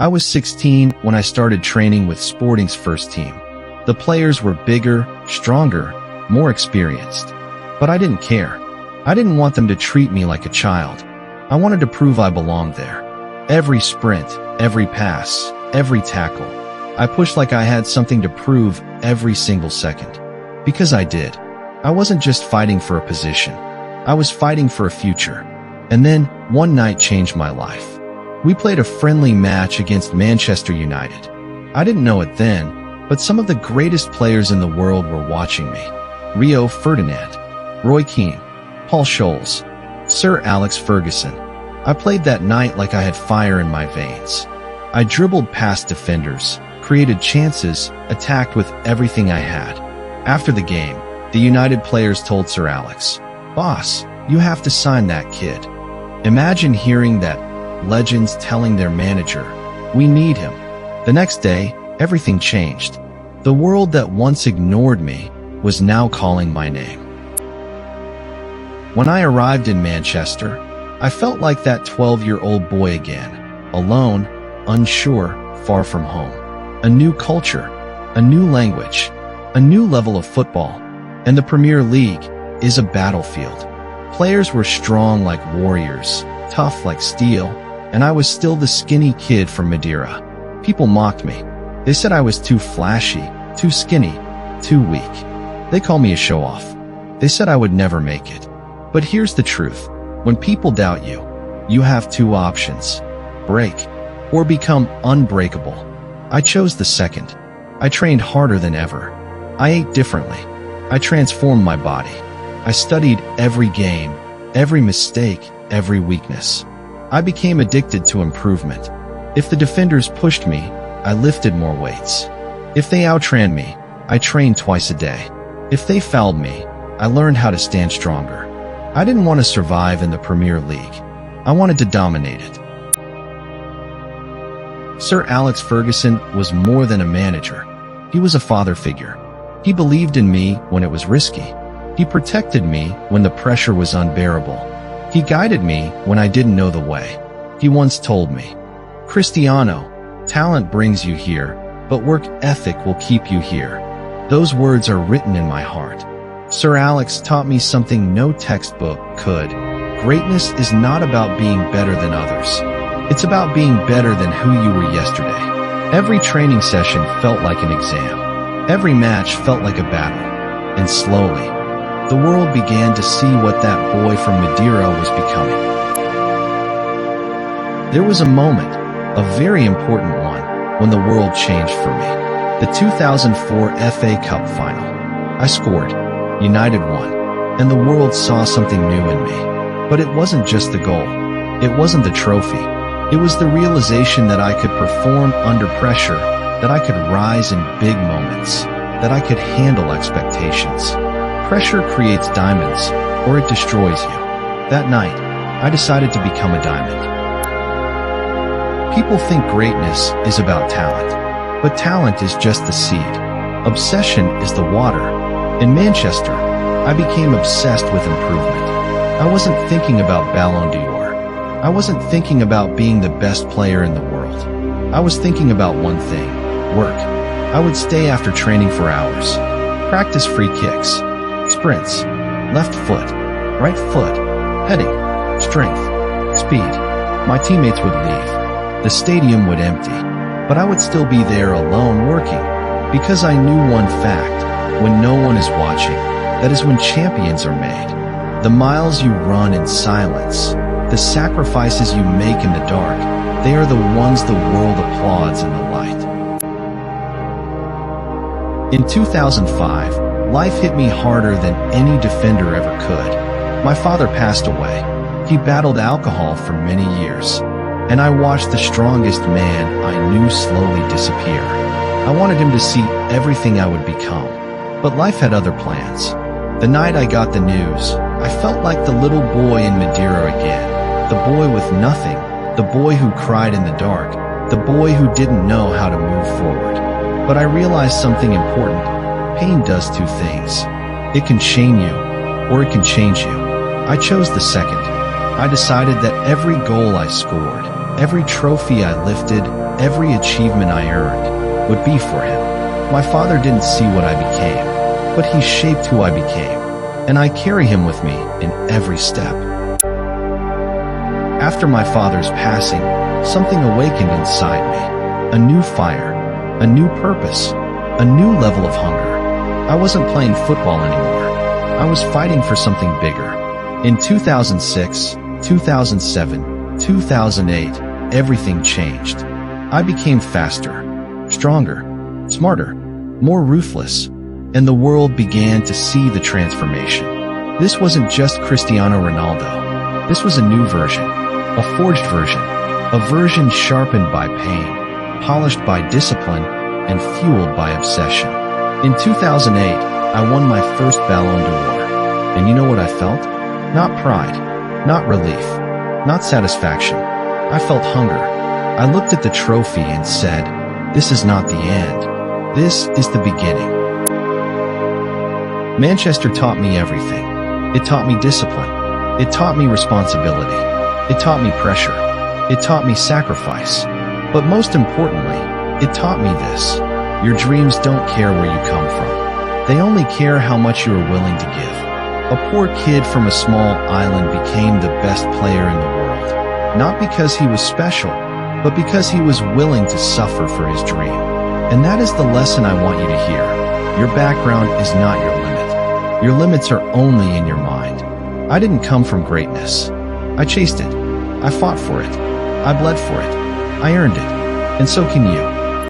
I was 16 when I started training with Sporting's first team. The players were bigger, stronger, more experienced. But I didn't care. I didn't want them to treat me like a child. I wanted to prove I belonged there. Every sprint, every pass, every tackle, I pushed like I had something to prove every single second. Because I did. I wasn't just fighting for a position. I was fighting for a future. And then, one night changed my life. We played a friendly match against Manchester United. I didn't know it then, but some of the greatest players in the world were watching me. Rio Ferdinand, Roy Keane, Paul Scholes, Sir Alex Ferguson. I played that night like I had fire in my veins. I dribbled past defenders, created chances, attacked with everything I had. After the game, the United players told Sir Alex, "Boss, you have to sign that kid." Imagine hearing that, legends telling their manager, "We need him." The next day, everything changed. The world that once ignored me was now calling my name. When I arrived in Manchester, I felt like that 12-year-old boy again, alone, unsure, far from home. A new culture, a new language, a new level of football, and the Premier League is a battlefield. Players were strong like warriors, tough like steel, and I was still the skinny kid from Madeira. People mocked me. They said I was too flashy, too skinny, too weak. They called me a show-off. They said I would never make it. But here's the truth. When people doubt you, you have two options: break or become unbreakable. I chose the second. I trained harder than ever. I ate differently. I transformed my body. I studied every game, every mistake, every weakness. I became addicted to improvement. If the defenders pushed me, I lifted more weights. If they outran me, I trained twice a day. If they fouled me, I learned how to stand stronger. I didn't want to survive in the Premier League. I wanted to dominate it. Sir Alex Ferguson was more than a manager. He was a father figure. He believed in me when it was risky. He protected me when the pressure was unbearable. He guided me when I didn't know the way. He once told me, "Cristiano, talent brings you here, but work ethic will keep you here." Those words are written in my heart. Sir Alex taught me something no textbook could. Greatness is not about being better than others. It's about being better than who you were yesterday. Every training session felt like an exam. Every match felt like a battle. And slowly, the world began to see what that boy from Madeira was becoming. There was a moment, a very important one, when the world changed for me. The 2004 FA Cup final. I scored. United won. And the world saw something new in me. But it wasn't just the goal. It wasn't the trophy. It was the realization that I could perform under pressure, that I could rise in big moments, that I could handle expectations. Pressure creates diamonds, or it destroys you. That night, I decided to become a diamond. People think greatness is about talent, but talent is just the seed. Obsession is the water. In Manchester, I became obsessed with improvement. I wasn't thinking about Ballon d'Or. I wasn't thinking about being the best player in the world. I was thinking about one thing: work. I would stay after training for hours. Practice free kicks, sprints, left foot, right foot, heading, strength, speed. My teammates would leave. The stadium would empty. But I would still be there alone working. Because I knew one fact: when no one is watching, that is when champions are made. The miles you run in silence, the sacrifices you make in the dark, they are the ones the world applauds in the light. In 2005, life hit me harder than any defender ever could. My father passed away. He battled alcohol for many years. And I watched the strongest man I knew slowly disappear. I wanted him to see everything I would become. But life had other plans. The night I got the news, I felt like the little boy in Madeira again. The boy with nothing, the boy who cried in the dark, the boy who didn't know how to move forward. But I realized something important. Pain does two things. It can shame you, or it can change you. I chose the second. I decided that every goal I scored, every trophy I lifted, every achievement I earned would be for him. My father didn't see what I became, but he shaped who I became, and I carry him with me in every step. After my father's passing, something awakened inside me. A new fire, a new purpose, a new level of hunger. I wasn't playing football anymore. I was fighting for something bigger. In 2006, 2007, 2008, everything changed. I became faster, stronger, smarter, more ruthless, and the world began to see the transformation. This wasn't just Cristiano Ronaldo. This was a new version, a forged version, a version sharpened by pain, polished by discipline, and fueled by obsession. In 2008, I won my first Ballon d'Or. And you know what I felt? Not pride, not relief, not satisfaction. I felt hunger. I looked at the trophy and said, "This is not the end. This is the beginning." Manchester taught me everything. It taught me discipline. It taught me responsibility. It taught me pressure. It taught me sacrifice. But most importantly, it taught me this. Your dreams don't care where you come from. They only care how much you are willing to give. A poor kid from a small island became the best player in the world. Not because he was special, but because he was willing to suffer for his dream. And that is the lesson I want you to hear. Your background is not your limit. Your limits are only in your mind. I didn't come from greatness. I chased it. I fought for it. I bled for it. I earned it. And so can you.